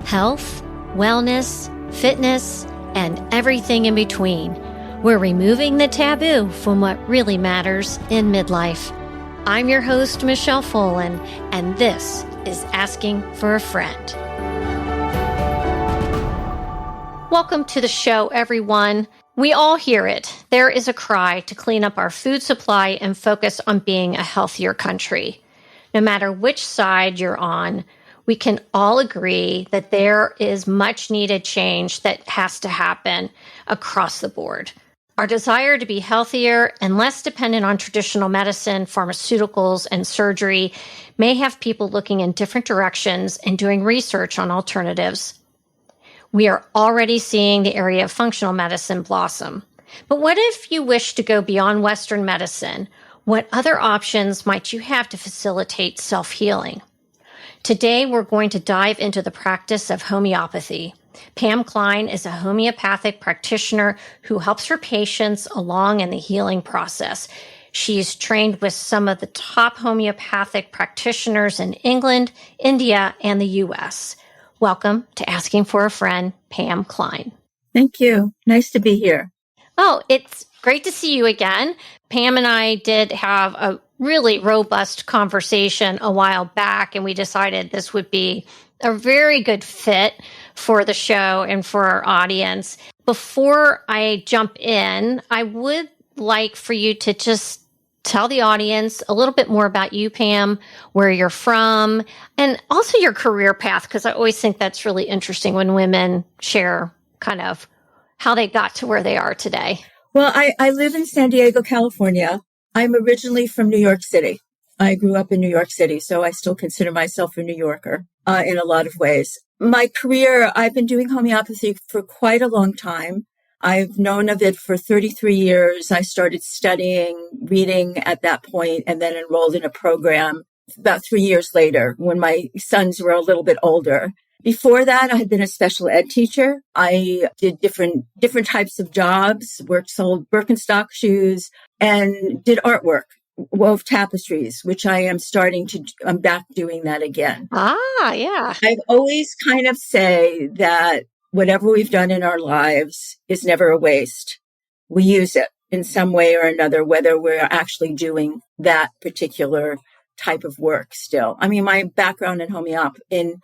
health, wellness, fitness, and everything in between. We're removing the taboo from what really matters in midlife. I'm your host, Michelle Folan, and this is Asking for a Friend. Welcome to the show, everyone. We all hear it. There is a cry to clean up our food supply and focus on being a healthier country. No matter which side you're on, we can all agree that there is much needed change that has to happen across the board. Our desire to be healthier and less dependent on traditional medicine, pharmaceuticals, and surgery may have people looking in different directions and doing research on alternatives. We are already seeing the area of functional medicine blossom. But what if you wish to go beyond Western medicine? What other options might you have to facilitate self-healing? Today, we're going to dive into the practice of homeopathy. Pam Klein is a homeopathic practitioner who helps her patients along in the healing process. She's trained with some of the top homeopathic practitioners in England, India, and the U.S. Welcome to Asking for a Friend, Pam Klein. Thank you. Nice to be here. Oh, it's great to see you again. Pam and I did have a really robust conversation a while back, and we decided this would be a very good fit for the show and for our audience. Before I jump in, I would like for you to just tell the audience a little bit more about you, Pam, where you're from, and also your career path, because I always think that's really interesting when women share kind of how they got to where they are today. Well, I live in San Diego, California. I'm originally from New York City. I grew up in New York City, so I still consider myself a New Yorker in a lot of ways. My career, I've been doing homeopathy for quite a long time. I've known of it for 33 years. I started studying, reading at that point, and then enrolled in a program about 3 years later when my sons were a little bit older. Before that, I had been a special ed teacher. I did different types of jobs, sold Birkenstock shoes, and did artwork, wove tapestries, which I'm back doing that again. Ah, yeah. I've always kind of say that whatever we've done in our lives is never a waste. We use it in some way or another, whether we're actually doing that particular type of work still. I mean, my background in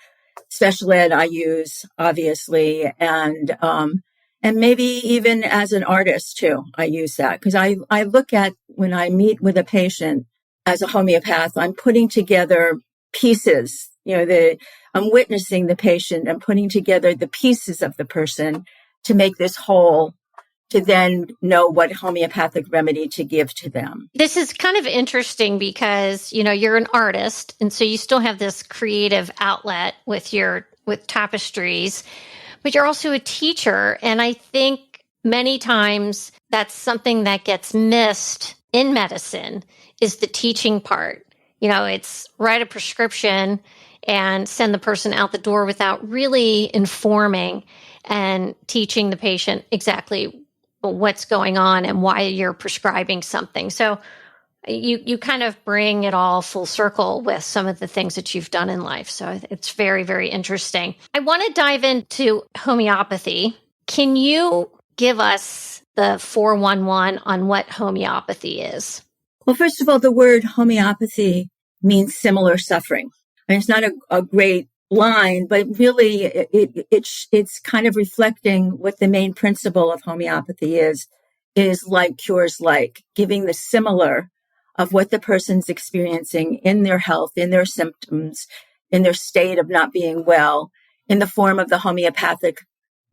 special ed, I use obviously, and maybe even as an artist too, I use that because I look at when I meet with a patient as a homeopath, I'm putting together pieces. I'm witnessing the patient and putting together the pieces of the person to make this whole, to then know what homeopathic remedy to give to them. This is kind of interesting because, you're an artist, and so you still have this creative outlet with tapestries, but you're also a teacher. And I think many times that's something that gets missed in medicine is the teaching part. It's write a prescription and send the person out the door without really informing and teaching the patient exactly what's going on and why you're prescribing something. So you kind of bring it all full circle with some of the things that you've done in life. So it's very, very interesting. I want to dive into homeopathy. Can you give us the 411 on what homeopathy is? Well, first of all, the word homeopathy means similar suffering. I mean, it's not a great line, but really it's kind of reflecting what the main principle of homeopathy is like cures like, giving the similar of what the person's experiencing in their health, in their symptoms, in their state of not being well, in the form of the homeopathic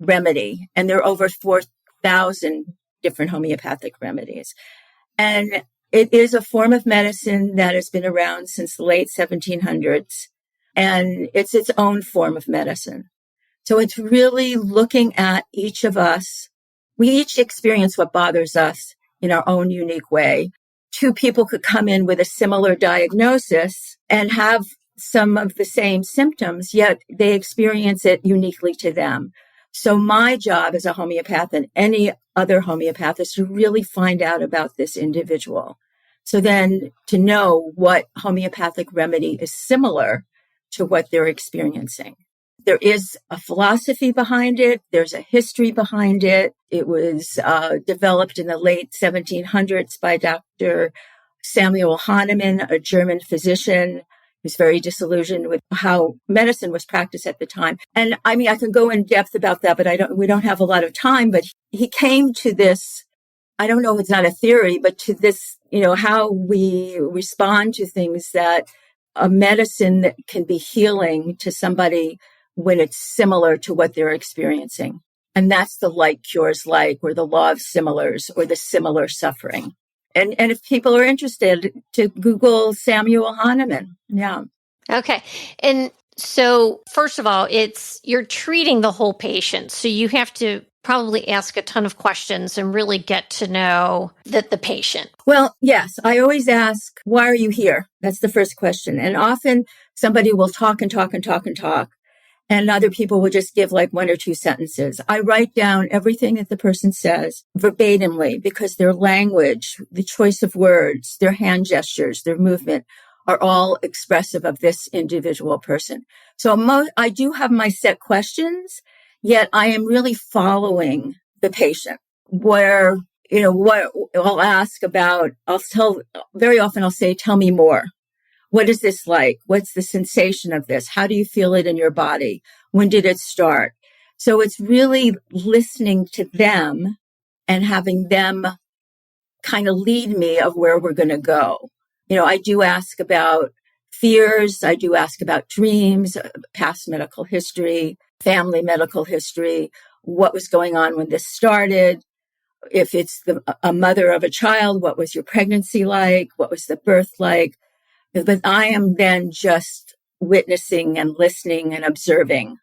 remedy. And there are over 4,000 different homeopathic remedies. And it is a form of medicine that has been around since the late 1700s. And it's its own form of medicine. So it's really looking at each of us. We each experience what bothers us in our own unique way. Two people could come in with a similar diagnosis and have some of the same symptoms, yet they experience it uniquely to them. So my job as a homeopath and any other homeopath is to really find out about this individual. So then to know what homeopathic remedy is similar to what they're experiencing. There is a philosophy behind it. There's a history behind it. It was developed in the late 1700s by Dr. Samuel Hahnemann, a German physician who's very disillusioned with how medicine was practiced at the time. And I mean, I can go in depth about that, but we don't have a lot of time. But he came to this, I don't know if it's not a theory, but to this, how we respond to things, that a medicine that can be healing to somebody when it's similar to what they're experiencing. And that's the like cures like, or the law of similars, or the similar suffering. And if people are interested, to Google Samuel Hahnemann. Yeah. Okay. And so first of all, you're treating the whole patient. So you have to probably ask a ton of questions and really get to know the patient. Well, yes. I always ask, why are you here? That's the first question. And often somebody will talk and talk and talk and talk. And other people will just give like one or two sentences. I write down everything that the person says verbatimly, because their language, the choice of words, their hand gestures, their movement are all expressive of this individual person. So I do have my set questions, yet I am really following the patient, where, what I'll ask about, very often I'll say, tell me more. What is this like? What's the sensation of this? How do you feel it in your body? When did it start? So it's really listening to them and having them kind of lead me of where we're going to go. I do ask about fears. I do ask about dreams, past medical history, family medical history, what was going on when this started. If it's a mother of a child, what was your pregnancy like? What was the birth like? But I am then just witnessing and listening and observing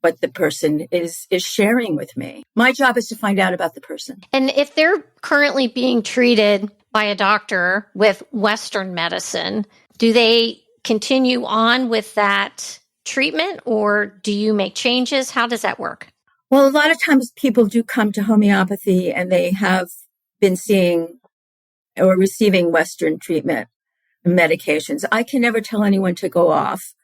what the person is sharing with me. My job is to find out about the person. And if they're currently being treated by a doctor with Western medicine, do they continue on with that treatment, or do you make changes? How does that work? Well, a lot of times people do come to homeopathy and they have been seeing or receiving Western treatment medications. I can never tell anyone to go off,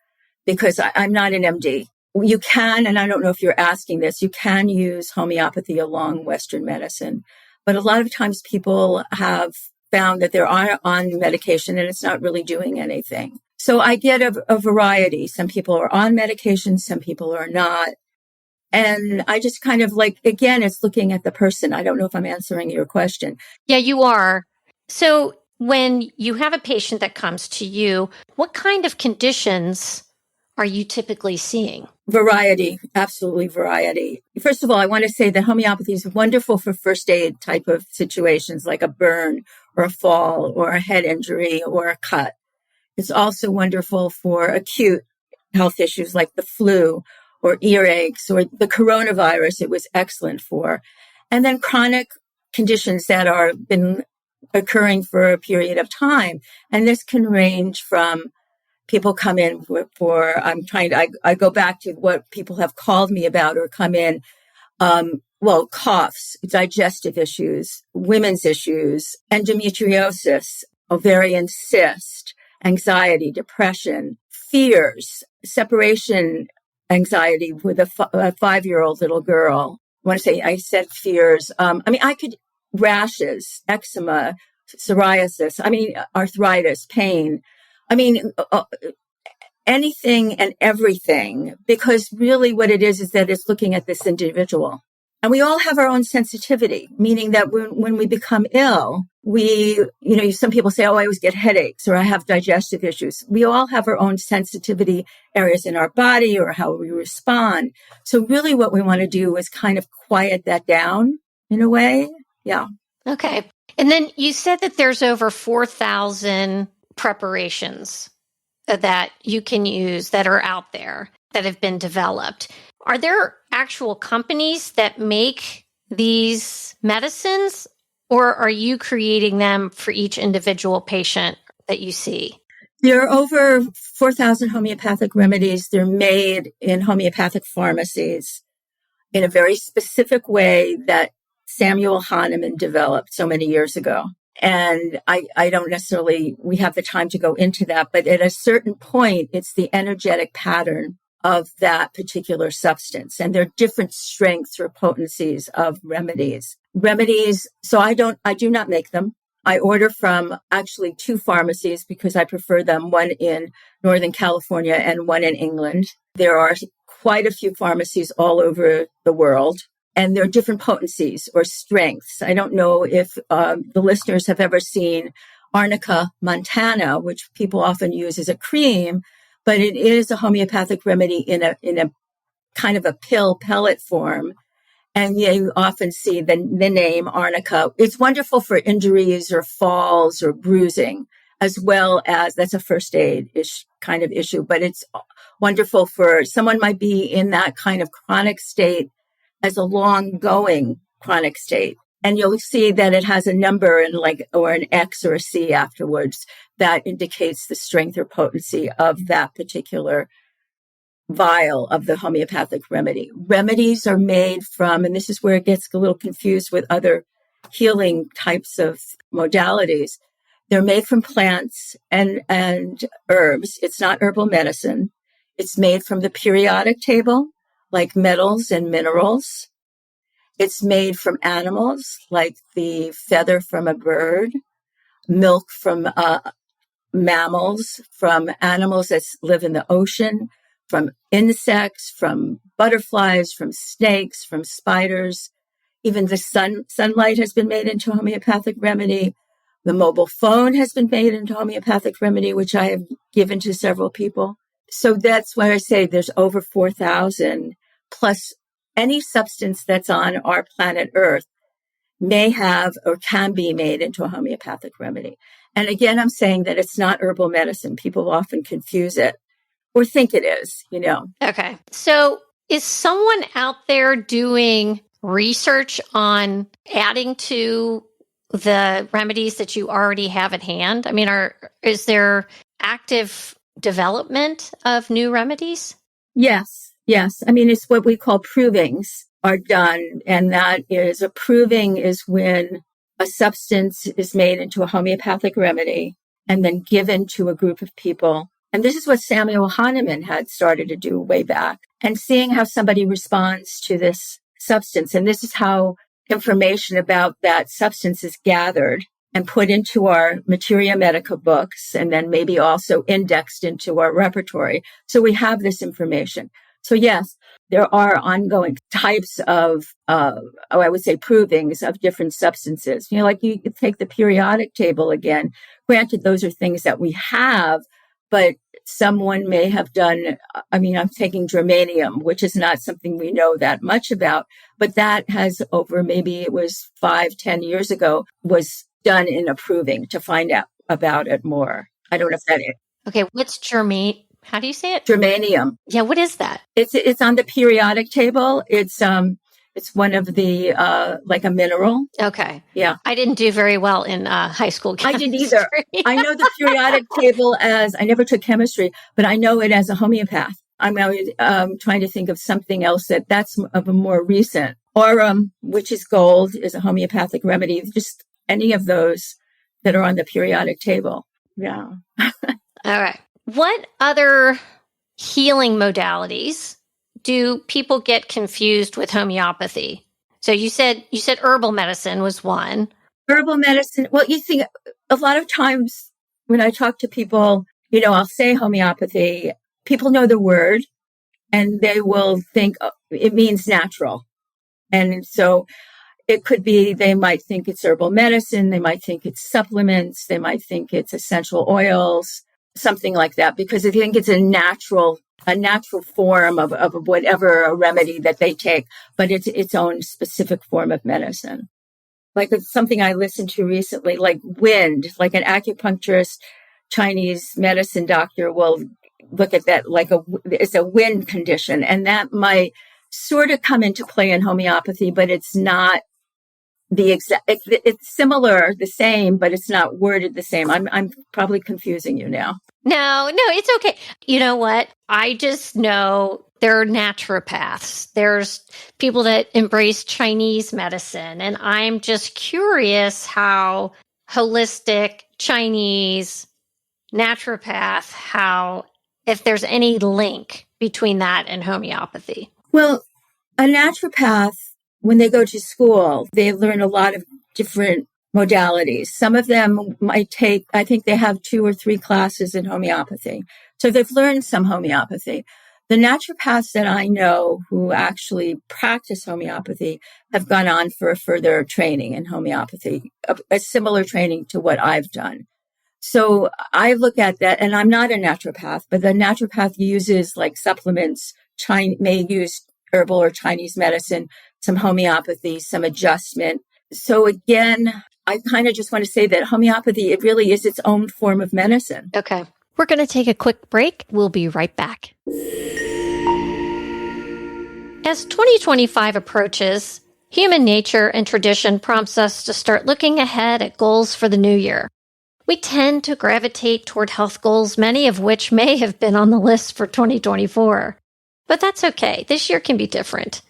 because I'm not an MD. You can, and I don't know if you're asking this, you can use homeopathy along Western medicine. But a lot of times people have found that they're on medication and it's not really doing anything. So I get a variety. Some people are on medication, some people are not. And I just kind of again, it's looking at the person. I don't know if I'm answering your question. Yeah, you are. So when you have a patient that comes to you, what kind of conditions are you typically seeing? Variety, absolutely variety. First of all, I want to say that homeopathy is wonderful for first aid type of situations, like a burn or a fall or a head injury or a cut. It's also wonderful for acute health issues like the flu or earaches or the coronavirus. It was excellent for. And then chronic conditions that are been occurring for a period of time. And this can range from people come in I go back to what people have called me about or come in, coughs, digestive issues, women's issues, endometriosis, ovarian cyst, anxiety, depression, fears, separation anxiety with a 5-year-old little girl. I said fears. Rashes, eczema, psoriasis, arthritis, pain. Anything and everything, because really what it is that it's looking at this individual. And we all have our own sensitivity, meaning that when we become ill, some people say, oh, I always get headaches or I have digestive issues. We all have our own sensitivity areas in our body or how we respond. So really what we want to do is kind of quiet that down in a way. Yeah. Okay. And then you said that there's over 4,000 preparations that you can use that are out there that have been developed. Are there actual companies that make these medicines, or are you creating them for each individual patient that you see? There are over 4,000 homeopathic remedies. They're made in homeopathic pharmacies in a very specific way that Samuel Hahnemann developed so many years ago. And I don't necessarily, we have the time to go into that, but at a certain point, it's the energetic pattern of that particular substance. And there are different strengths or potencies of remedies. So I do not make them. I order from actually 2 pharmacies because I prefer them, one in Northern California and one in England. There are quite a few pharmacies all over the world, and there are different potencies or strengths. I don't know if the listeners have ever seen Arnica montana, which people often use as a cream, but it is a homeopathic remedy in a kind of a pill pellet form. And you often see the name Arnica. It's wonderful for injuries or falls or bruising, as well as that's a first aid kind of issue. But it's wonderful for someone might be in that kind of chronic state as a long going chronic state. And you'll see that it has a number and or an X or a C afterwards that indicates the strength or potency of that particular vial of the homeopathic remedy. Remedies are made from, and this is where it gets a little confused with other healing types of modalities. They're made from plants and herbs. It's not herbal medicine. It's made from the periodic table, like metals and minerals. It's made from animals, like the feather from a bird, milk from mammals, from animals that live in the ocean, from insects, from butterflies, from snakes, from spiders. Even the sunlight has been made into a homeopathic remedy. The mobile phone has been made into a homeopathic remedy, which I have given to several people. So that's why I say there's over 4,000, plus any substance that's on our planet Earth may have or can be made into a homeopathic remedy. And again, I'm saying that it's not herbal medicine. People often confuse it or think it is, Okay. So is someone out there doing research on adding to the remedies that you already have at hand? I mean, is there active development of new remedies? Yes. I mean, it's what we call provings are done. And that is a proving is when a substance is made into a homeopathic remedy and then given to a group of people. And this is what Samuel Hahnemann had started to do way back, and seeing how somebody responds to this substance. And this is how information about that substance is gathered and put into our Materia Medica books, and then maybe also indexed into our repertory. So we have this information. So yes, there are ongoing types of, I would say, provings of different substances. Like you take the periodic table again. Granted, those are things that we have, but someone may have done, I'm taking germanium, which is not something we know that much about, but that has over, maybe it was 5-10 years ago, was done in a proving to find out about it more. I don't know if that is. Okay, what's germane? How do you say it? Germanium. Yeah, what is that? It's on the periodic table. It's one of the like a mineral. Okay. Yeah. I didn't do very well in high school chemistry. I didn't either. I know the periodic table I never took chemistry, but I know it as a homeopath. I'm always trying to think of something else that's of a more recent. Aurum, which is gold, is a homeopathic remedy. Just any of those that are on the periodic table. Yeah. All right. What other healing modalities do people get confused with homeopathy? So you said herbal medicine was one. Herbal medicine. Well, you think a lot of times when I talk to people, I'll say homeopathy, people know the word and they will think it means natural. And so it could be, they might think it's herbal medicine. They might think it's supplements. They might think it's essential oils, something like that, because they think it's a natural form of whatever a remedy that they take, but it's its own specific form of medicine. Like it's something I listened to recently, like wind, like an acupuncturist, Chinese medicine doctor will look at that like it's a wind condition. And that might sort of come into play in homeopathy, but it's not the exact, it's similar, the same, but it's not worded the same. I'm probably confusing you now. No, it's okay. You know what? I just know there are naturopaths. There's people that embrace Chinese medicine. And I'm just curious how holistic Chinese naturopath, how if there's any link between that and homeopathy. Well, a naturopath, when they go to school, they learn a lot of different modalities. Some of them might take, I think they have 2 or 3 classes in homeopathy. So they've learned some homeopathy. The naturopaths that I know who actually practice homeopathy have gone on for a further training in homeopathy, a similar training to what I've done. So I look at that, and I'm not a naturopath, but the naturopath uses like supplements, may use herbal or Chinese medicine, some homeopathy, some adjustment. So again, I kind of just want to say that homeopathy, it really is its own form of medicine. Okay. We're going to take a quick break. We'll be right back. As 2025 approaches, human nature and tradition prompts us to start looking ahead at goals for the new year. We tend to gravitate toward health goals, many of which may have been on the list for 2024. But that's okay. This year can be different.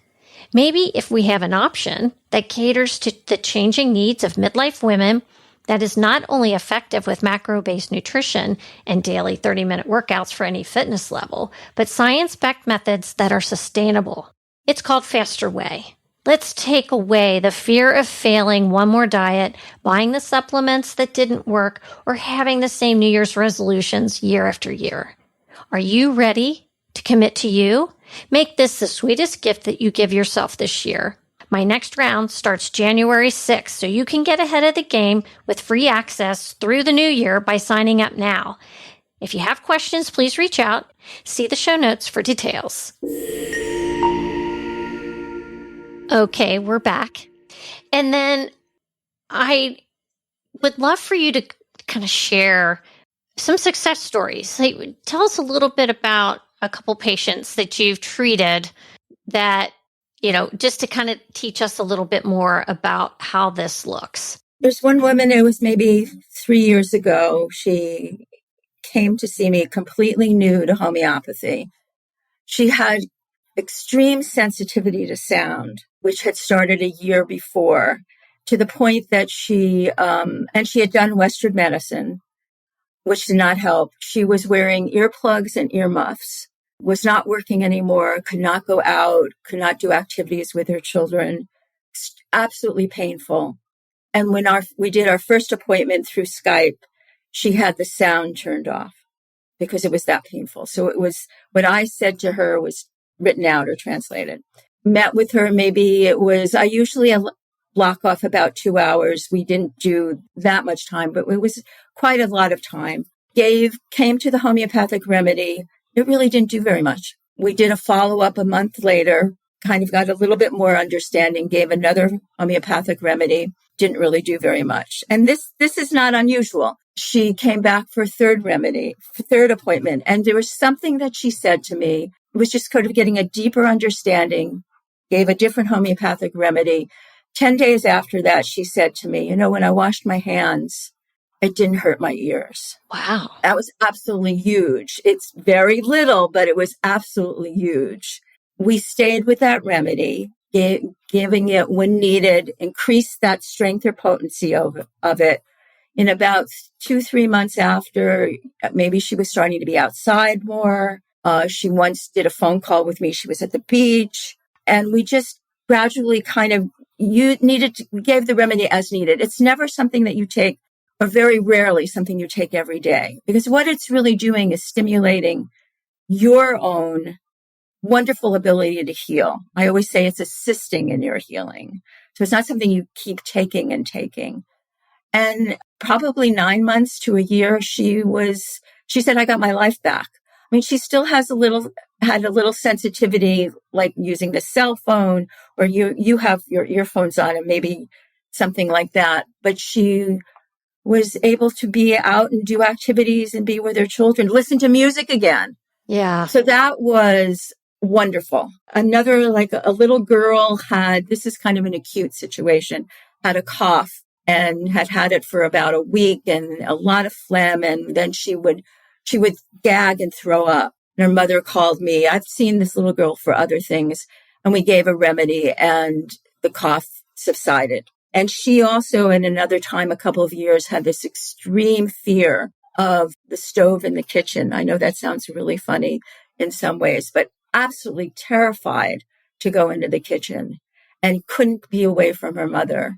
Maybe if we have an option that caters to the changing needs of midlife women, that is not only effective with macro-based nutrition and daily 30-minute workouts for any fitness level, but science-backed methods that are sustainable. It's called Faster Way. Let's take away the fear of failing one more diet, buying the supplements that didn't work, or having the same New Year's resolutions year after year. Are you ready to commit to you? Make this the sweetest gift that you give yourself this year. My next round starts January 6th, so you can get ahead of the game with free access through the new year by signing up now. If you have questions, please reach out. See the show notes for details. Okay, we're back. And then I would love for you to kind of share some success stories. Like, tell us a little bit about a couple patients that you've treated that, just to kind of teach us a little bit more about how this looks. There's one woman, it was maybe 3 years ago. She came to see me completely new to homeopathy. She had extreme sensitivity to sound, which had started a year before, to the point that she had done Western medicine, which did not help. She was wearing earplugs and earmuffs, was not working anymore, could not go out, could not do activities with her children. Absolutely painful. And when we did our first appointment through Skype, she had the sound turned off because it was that painful. So it was, what I said to her was written out or translated. Met with her, I usually block off about 2 hours. We didn't do that much time, but it was quite a lot of time. Came to the homeopathic remedy. It really didn't do very much. We did a follow-up a month later, kind of got a little bit more understanding, gave another homeopathic remedy. Didn't really do very much. And this is not unusual. She came back for a third appointment. And there was something that she said to me. It was just kind of getting a deeper understanding, gave a different homeopathic remedy. 10 days after that, she said to me, when I washed my hands, it didn't hurt my ears. Wow. That was absolutely huge. It's very little, but it was absolutely huge. We stayed with that remedy, giving it when needed, increased that strength or potency of it. In about 2-3 months after, maybe she was starting to be outside more. She once did a phone call with me. She was at the beach, and we just gradually we gave the remedy as needed. It's never something that you take, or very rarely something you take every day, because what it's really doing is stimulating your own wonderful ability to heal. I always say it's assisting in your healing. So it's not something you keep taking and taking. And probably 9 months to a year, she said, I got my life back. I mean, she still had a little sensitivity, like using the cell phone, or you have your earphones on and maybe something like that. But she was able to be out and do activities and be with her children, listen to music again. Yeah. So that was wonderful. Another, like a little girl this is kind of an acute situation, had a cough and had it for about a week and a lot of phlegm. And then she would gag and throw up. And her mother called me. I've seen this little girl for other things. And we gave a remedy and the cough subsided. And she also, in another time, a couple of years, had this extreme fear of the stove in the kitchen. I know that sounds really funny in some ways, but absolutely terrified to go into the kitchen and couldn't be away from her mother.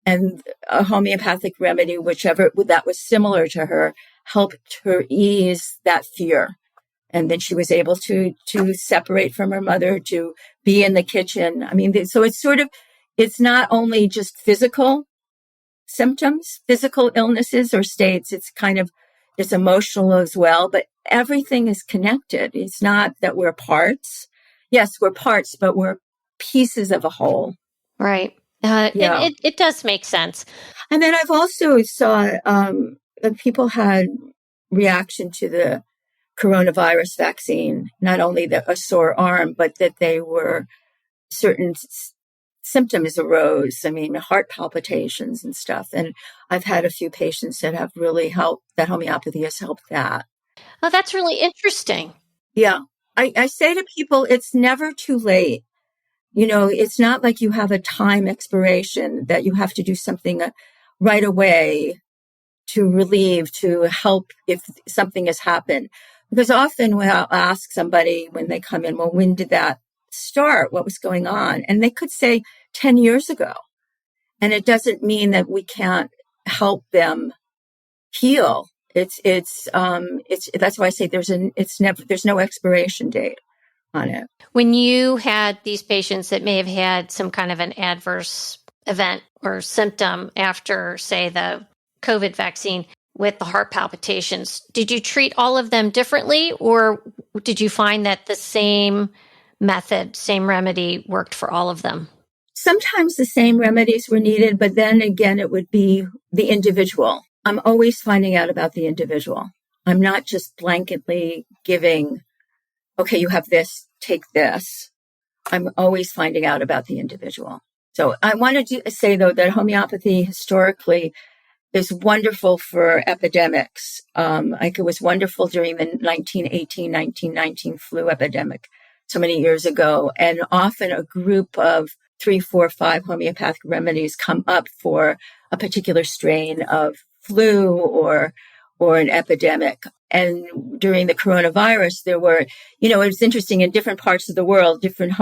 And a homeopathic remedy, whichever that was similar to her, helped her ease that fear. And then she was able to separate from her mother, to be in the kitchen. I mean, so it's not only just physical symptoms, physical illnesses or states. It's emotional as well, but everything is connected. It's not that we're parts. Yes, we're parts, but we're pieces of a whole. Right. Yeah. It does make sense. And then I've also saw that people had reaction to the coronavirus vaccine, not only a sore arm, but that they were certain symptoms arose. I mean, heart palpitations and stuff. And I've had a few patients that have really helped, that homeopathy has helped that. Oh, that's really interesting. Yeah. I say to people, it's never too late. You know, it's not like you have a time expiration that you have to do something right away to relieve, to help if something has happened. Because often when I'll ask somebody when they come in, well, when did that start? What was going on? And they could say 10 years ago. And it doesn't mean that we can't help them heal. It's that's why I say there's no expiration date on it. When you had these patients that may have had some kind of an adverse event or symptom after, say, the COVID vaccine with the heart palpitations, did you treat all of them differently, or did you find that the same method, same remedy worked for all of them? Sometimes the same remedies were needed, but then again, it would be the individual. I'm always finding out about the individual. I'm not just blanketly giving, okay, you have this, take this. I'm always finding out about the individual. So I wanted to say, though, that homeopathy historically is wonderful for epidemics. Like it was wonderful during the 1918, 1919 flu epidemic so many years ago. And often a group of 3, 4, 5 homeopathic remedies come up for a particular strain of flu or an epidemic. And during the coronavirus, there were, it was interesting, in different parts of the world, different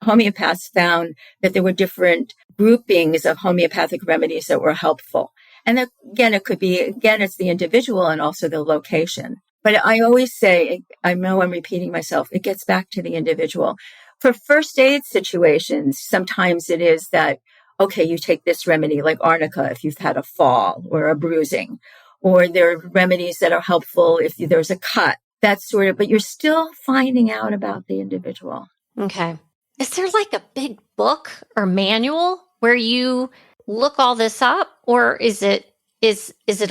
homeopaths found that there were different groupings of homeopathic remedies that were helpful. And again, it's the individual and also the location. But I always say, I know I'm repeating myself, it gets back to the individual. For first aid situations, sometimes it is that, okay, you take this remedy like arnica if you've had a fall or a bruising, or there are remedies that are helpful if there's a cut, but you're still finding out about the individual. Okay. Is there like a big book or manual where you look all this up, or is it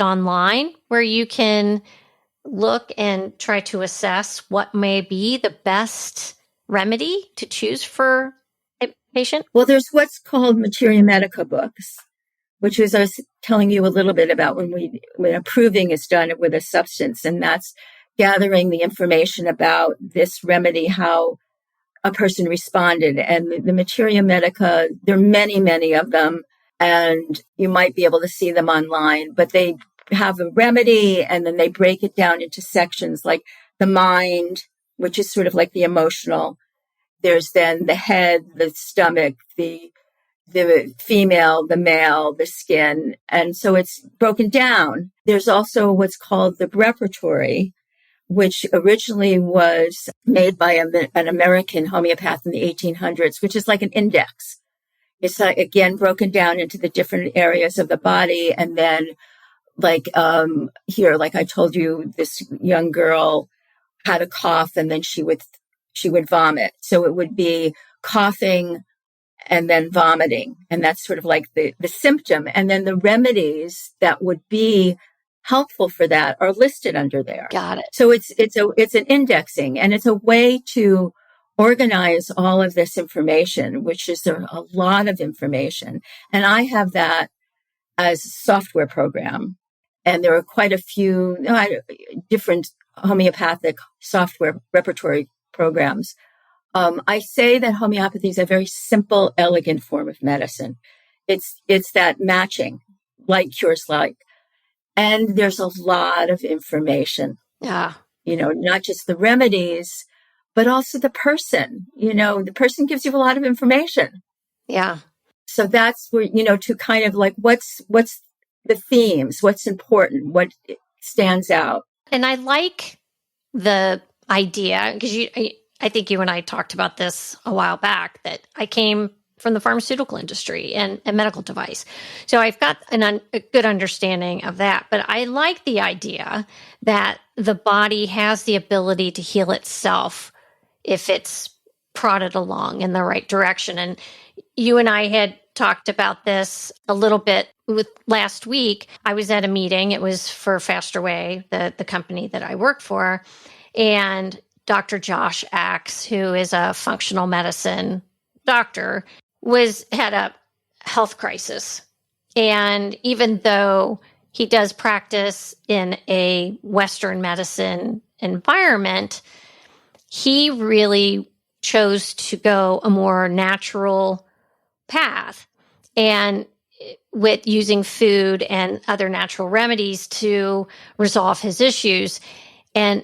online where you can look and try to assess what may be the best remedy to choose for a patient? Well, there's what's called materia medica books, which is I was telling you a little bit about when a proving is done with a substance, and that's gathering the information about this remedy, how a person responded. And the materia medica, there are many, many of them, and you might be able to see them online, but they have a remedy and then they break it down into sections like the mind, which is sort of like the emotional. There's then the head, the stomach, the female, the male, the skin. And so it's broken down. There's also what's called the repertory, which originally was made by an American homeopath in the 1800s, which is like an index. It's again broken down into the different areas of the body. And then like I told you, this young girl had a cough and then she would vomit. So it would be coughing and then vomiting. And that's sort of like the symptom. And then the remedies that would be helpful for that are listed under there. Got it. So it's an indexing, and it's a way to organize all of this information, which is a lot of information. And I have that as a software program. And there are quite a few different homeopathic software repertory programs. I say that homeopathy is a very simple, elegant form of medicine. It's that matching, like cures like. And there's a lot of information, Yeah. Not just the remedies, but also the person. The person gives you a lot of information. Yeah. So that's where, to kind of like, what's the themes, what's important, what stands out. And I like the idea because I think you and I talked about this a while back, that I came from the pharmaceutical industry and a medical device. So I've got a good understanding of that. But I like the idea that the body has the ability to heal itself if it's prodded along in the right direction. And you and I had talked about this a little bit with last week. I was at a meeting. It was for Faster Way, the company that I work for. And Dr. Josh Axe, who is a functional medicine doctor, had a health crisis. And even though he does practice in a Western medicine environment, he really chose to go a more natural path, and with using food and other natural remedies to resolve his issues. And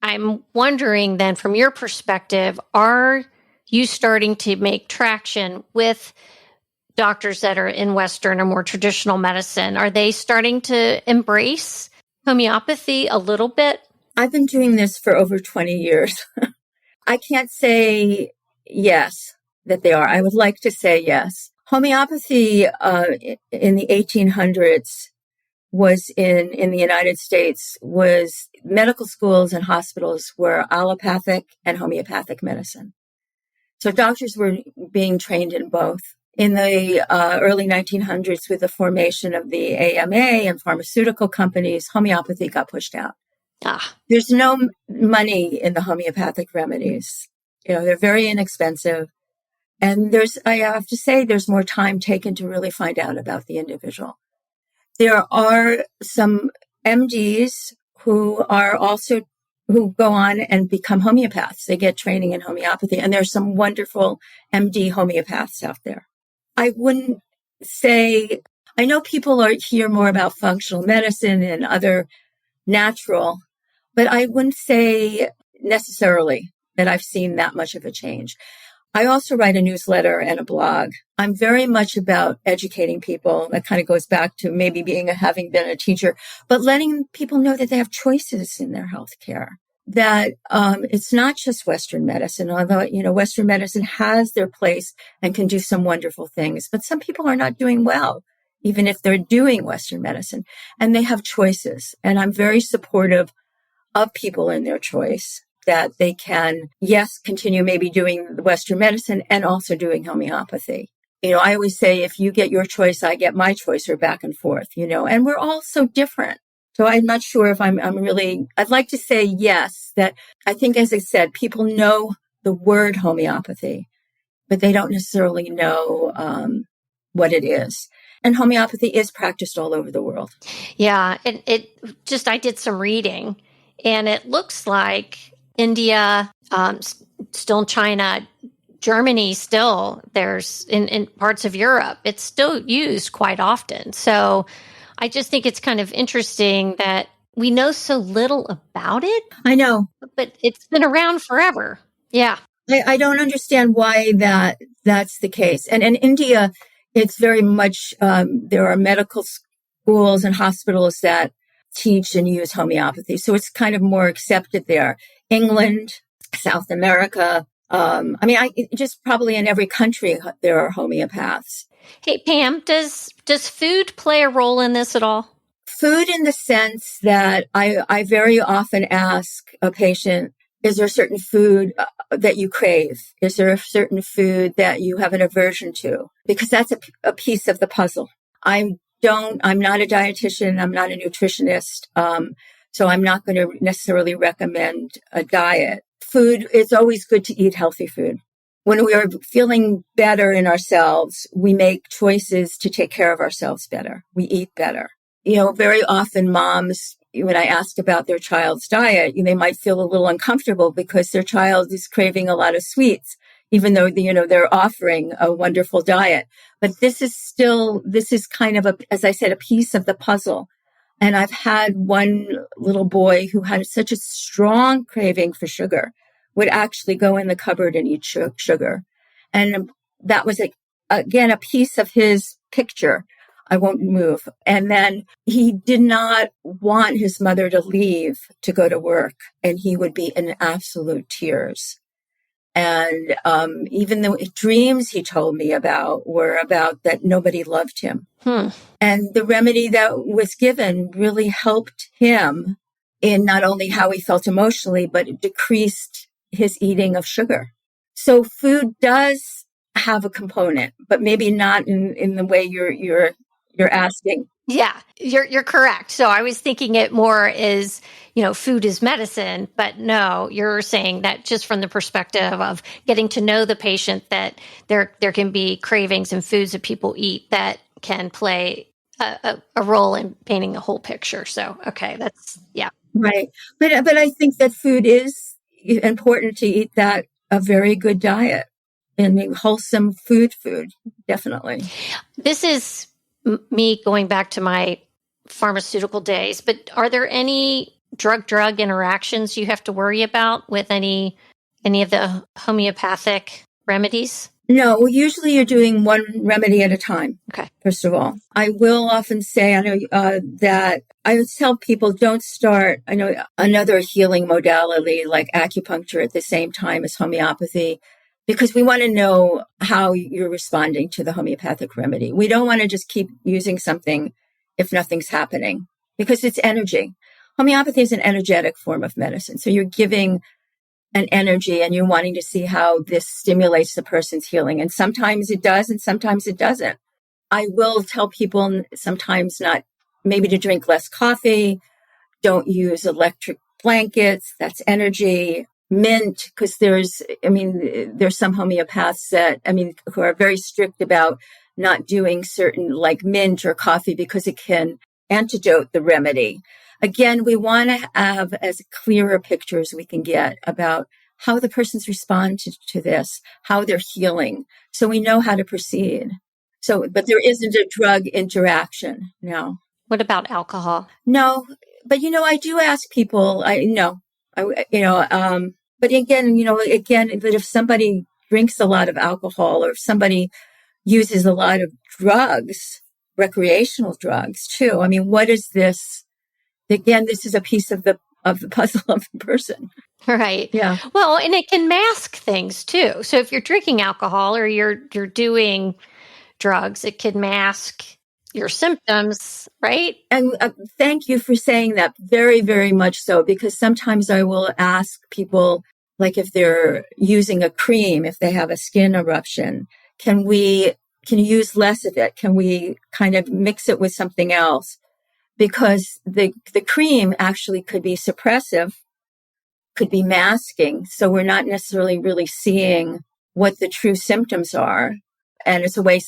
I'm wondering then, from your perspective, are you starting to make traction with doctors that are in Western or more traditional medicine? Are they starting to embrace homeopathy a little bit? I've been doing this for over 20 years. I can't say yes that they are. I would like to say yes. Homeopathy in the 1800s was in the United States, was medical schools and hospitals were allopathic and homeopathic medicine. So doctors were being trained in both. In the early 1900s, with the formation of the AMA and pharmaceutical companies, homeopathy got pushed out. There's no money in the homeopathic remedies. They're very inexpensive. And I have to say, there's more time taken to really find out about the individual. There are some MDs who go on and become homeopaths. They get training in homeopathy. And there's some wonderful MD homeopaths out there. I wouldn't say, I know people hear more about functional medicine and other natural, but I wouldn't say necessarily that I've seen that much of a change. I also write a newsletter and a blog. I'm very much about educating people. That kind of goes back to maybe having been a teacher, but letting people know that they have choices in their healthcare. That it's not just Western medicine, although, Western medicine has their place and can do some wonderful things. But some people are not doing well, even if they're doing Western medicine, and they have choices. And I'm very supportive of people in their choice, that they can, yes, continue maybe doing the Western medicine and also doing homeopathy. I always say, if you get your choice, I get my choice, or back and forth, and we're all so different. So I'm not sure if I'd like to say yes, that I think, as I said, people know the word homeopathy, but they don't necessarily know what it is. And homeopathy is practiced all over the world. Yeah. And I did some reading, and it looks like India, still in China, Germany, still there's in parts of Europe, it's still used quite often. So I just think it's kind of interesting that we know so little about it. I know. But it's been around forever. Yeah. I don't understand why that's the case. And in India, it's very much, there are medical schools and hospitals that teach and use homeopathy. So it's kind of more accepted there. England, South America. Just probably in every country, there are homeopaths. Hey, Pam, does food play a role in this at all? Food, in the sense that I very often ask a patient, is there a certain food that you crave? Is there a certain food that you have an aversion to? Because that's a piece of the puzzle. I'm not a dietitian. I'm not a nutritionist. So I'm not going to necessarily recommend a diet. Food, it's always good to eat healthy food. When we are feeling better in ourselves, we make choices to take care of ourselves better. We eat better. Very often moms, when I ask about their child's diet, they might feel a little uncomfortable because their child is craving a lot of sweets. even though, they're offering a wonderful diet. But this is kind of as I said, a piece of the puzzle. And I've had one little boy who had such a strong craving for sugar, would actually go in the cupboard and eat sugar. And that was, again, a piece of his picture. I won't move. And then he did not want his mother to leave to go to work, and he would be in absolute tears. And even the dreams he told me about were about that nobody loved him. And the remedy that was given really helped him in not only how he felt emotionally, but it decreased his eating of sugar. So food does have a component, but maybe not in the way you're asking. Yeah, you're correct. So I was thinking it more is, food is medicine, but no, you're saying that just from the perspective of getting to know the patient, that there can be cravings and foods that people eat that can play a role in painting the whole picture. So, okay, yeah. Right. But I think that food is important to eat a very good diet and wholesome food, definitely. This is me going back to my pharmaceutical days, but are there any drug interactions you have to worry about with any of the homeopathic remedies? No, usually you're doing one remedy at a time. Okay. First of all, I will often say, I know that I would tell people don't start, another healing modality like acupuncture at the same time as homeopathy, because we want to know how you're responding to the homeopathic remedy. We don't want to just keep using something if nothing's happening, because it's energy. Homeopathy is an energetic form of medicine. So you're giving an energy and you're wanting to see how this stimulates the person's healing. And sometimes it does, and sometimes it doesn't. I will tell people sometimes maybe to drink less coffee, don't use electric blankets, that's energy. Mint, because there's some homeopaths who are very strict about not doing certain like mint or coffee because it can antidote the remedy. Again, we want to have as clear a picture as we can get about how the person's responded to this, how they're healing, so we know how to proceed. So, but there isn't a drug interaction, no. What about alcohol? No, but I do ask people, but again, that if somebody drinks a lot of alcohol or if somebody uses a lot of drugs, recreational drugs too, what is this? Again, this is a piece of the puzzle of the person. Right. Yeah. Well, and it can mask things too. So if you're drinking alcohol or you're doing drugs, it can mask your symptoms, right? And thank you for saying that. Very, very much so, because sometimes I will ask people, like if they're using a cream, if they have a skin eruption, can you use less of it? Can we kind of mix it with something else? Because the cream actually could be suppressive, could be masking. So we're not necessarily really seeing what the true symptoms are. And it's a way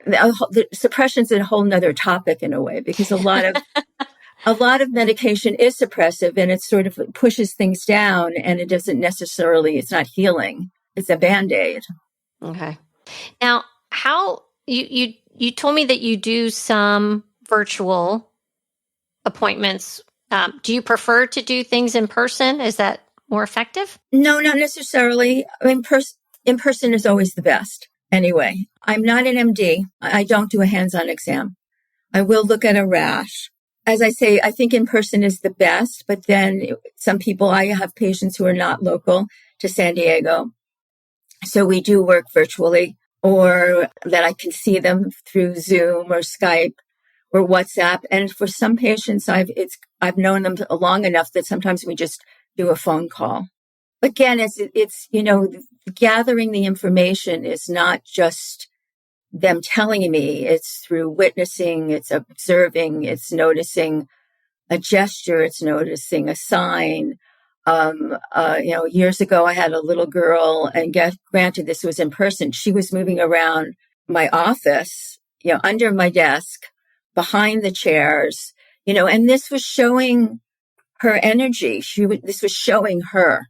the suppression is a whole nother topic in a way, because a lot of medication is suppressive and it sort of pushes things down, and it doesn't necessarily, it's not healing. It's a Band-Aid. Okay. Now, how you told me that you do some virtual appointments. Do you prefer to do things in person? Is that more effective? No, not necessarily. In person is always the best. Anyway, I'm not an MD. I don't do a hands-on exam. I will look at a rash. As I say, I think in person is the best, but then some people, I have patients who are not local to San Diego. So we do work virtually, or that I can see them through Zoom or Skype or WhatsApp. And for some patients, I've known them long enough that sometimes we just do a phone call. Again, it's gathering the information is not just them telling me, it's through witnessing, it's observing, it's noticing a gesture, it's noticing a sign. Years ago, I had a little girl, and granted, this was in person. She was moving around my office, under my desk, behind the chairs, and this was showing her energy. This was showing her.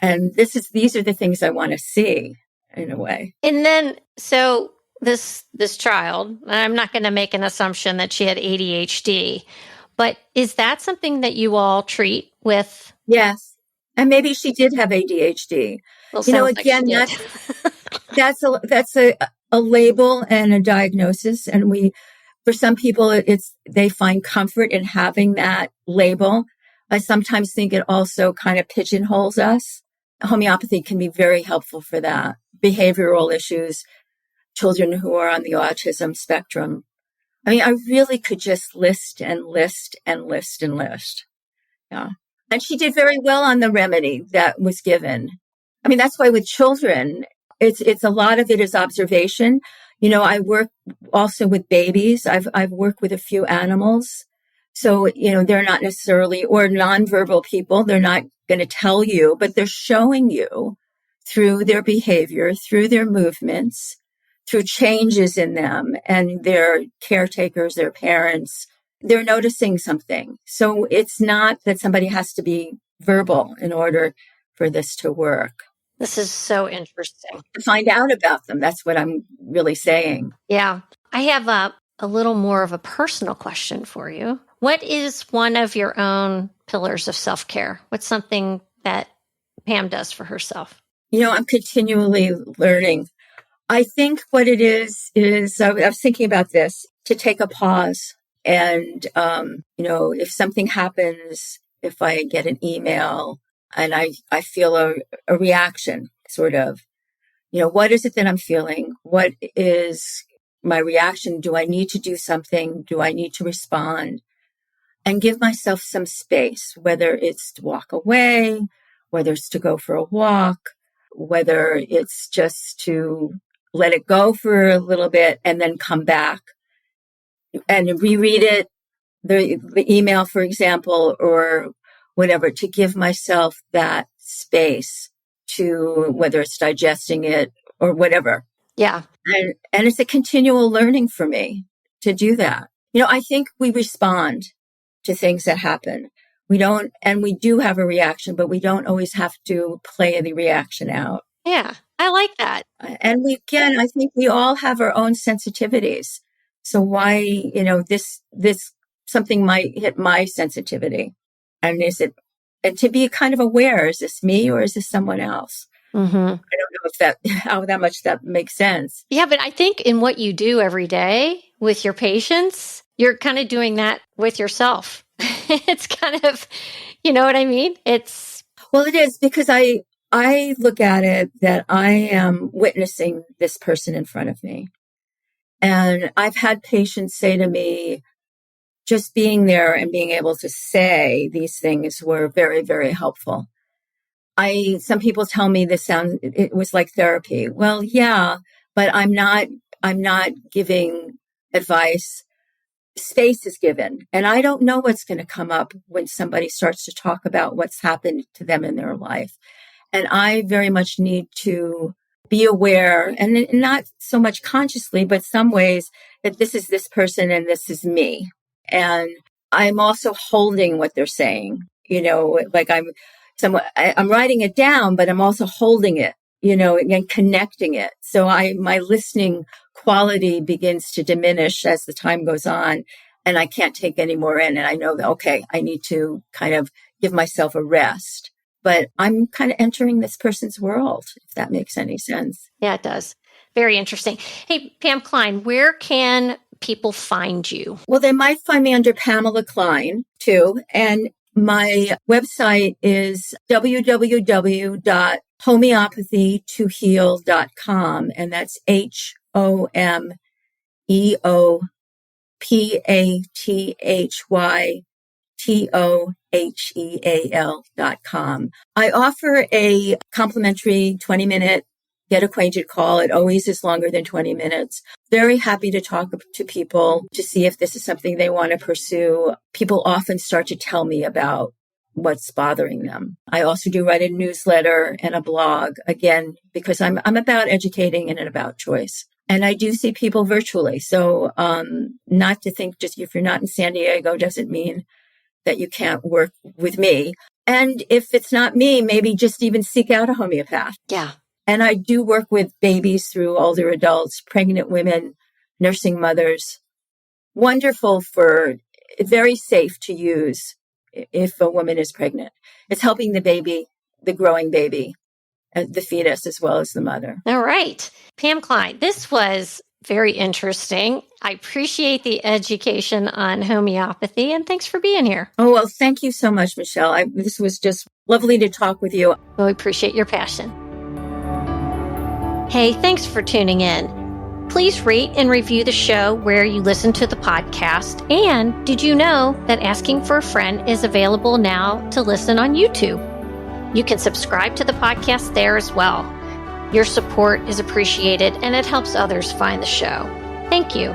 And these are the things I want to see in a way. And then, so this child, and I'm not going to make an assumption that she had ADHD, but is that something that you all treat with? Yes. And maybe she did have ADHD. Well, sounds like she again, did. that's a label and a diagnosis. And for some people, they find comfort in having that label. I sometimes think it also kind of pigeonholes us. Homeopathy can be very helpful for that. Behavioral issues, children who are on the autism spectrum. I mean, I really could just list and list and list and list. Yeah. And she did very well on the remedy that was given. I mean, that's why with children, it's a lot of it is observation. I work also with babies. I've worked with a few animals. So, they're not necessarily, or nonverbal people, they're not going to tell you, but they're showing you through their behavior, through their movements, through changes in them and their caretakers, their parents, they're noticing something. So it's not that somebody has to be verbal in order for this to work. This is so interesting. To find out about them. That's what I'm really saying. Yeah. I have a little more of a personal question for you. What is one of your own pillars of self-care? What's something that Pam does for herself? I'm continually learning. I think what it is I was thinking about this, to take a pause. And, if something happens, if I get an email and I feel a reaction, sort of, what is it that I'm feeling? What is my reaction? Do I need to do something? Do I need to respond? And give myself some space, whether it's to walk away, whether it's to go for a walk, whether it's just to let it go for a little bit and then come back and reread it, the email, for example, or whatever, to give myself that space to, whether it's digesting it or whatever. Yeah. And it's a continual learning for me to do that. I think we respond to things that happen. We do have a reaction, but we don't always have to play the reaction out. Yeah, I like that. And I think we all have our own sensitivities. So why, this something might hit my sensitivity. And and to be kind of aware, is this me or is this someone else? Mm-hmm. I don't know how that much that makes sense. Yeah, but I think in what you do every day with your patients, you're kind of doing that with yourself. It's kind of, you know what I mean? Well, it is, because I look at it that I am witnessing this person in front of me. And I've had patients say to me, just being there and being able to say these things were very, very helpful. Some people tell me it was like therapy. Well, yeah, but I'm not giving advice. Space is given. And I don't know what's going to come up when somebody starts to talk about what's happened to them in their life. And I very much need to be aware, and not so much consciously, but some ways, that this is this person and this is me. And I'm also holding what they're saying, like I'm writing it down, but I'm also holding it, and connecting it. So my listening quality begins to diminish as the time goes on, and I can't take any more in. And I know that, okay, I need to kind of give myself a rest. But I'm kind of entering this person's world, if that makes any sense. Yeah, it does. Very interesting. Hey, Pam Klein, where can people find you? Well, they might find me under Pamela Klein, too. And my website is www.homeopathytoheal.com. And that's Homeopathytoheal.com. I offer a complimentary 20-minute get acquainted call. It always is longer than 20 minutes. Very happy to talk to people to see if this is something they want to pursue. People often start to tell me about what's bothering them. I also do write a newsletter and a blog, again, because I'm about educating and about choice. And I do see people virtually. So not to think just if you're not in San Diego doesn't mean that you can't work with me. And if it's not me, maybe just even seek out a homeopath. Yeah. And I do work with babies through older adults, pregnant women, nursing mothers. Wonderful very safe to use if a woman is pregnant. It's helping the baby, the growing baby, the fetus, as well as the mother. All right. Pam Klein, this was very interesting. I appreciate the education on homeopathy, and thanks for being here. Oh, well, thank you so much, Michelle. This was just lovely to talk with you. Well, we appreciate your passion. Hey, thanks for tuning in. Please rate and review the show where you listen to the podcast. And did you know that asking for a friend is available now to listen on YouTube? You can subscribe to the podcast there as well. Your support is appreciated and it helps others find the show. Thank you.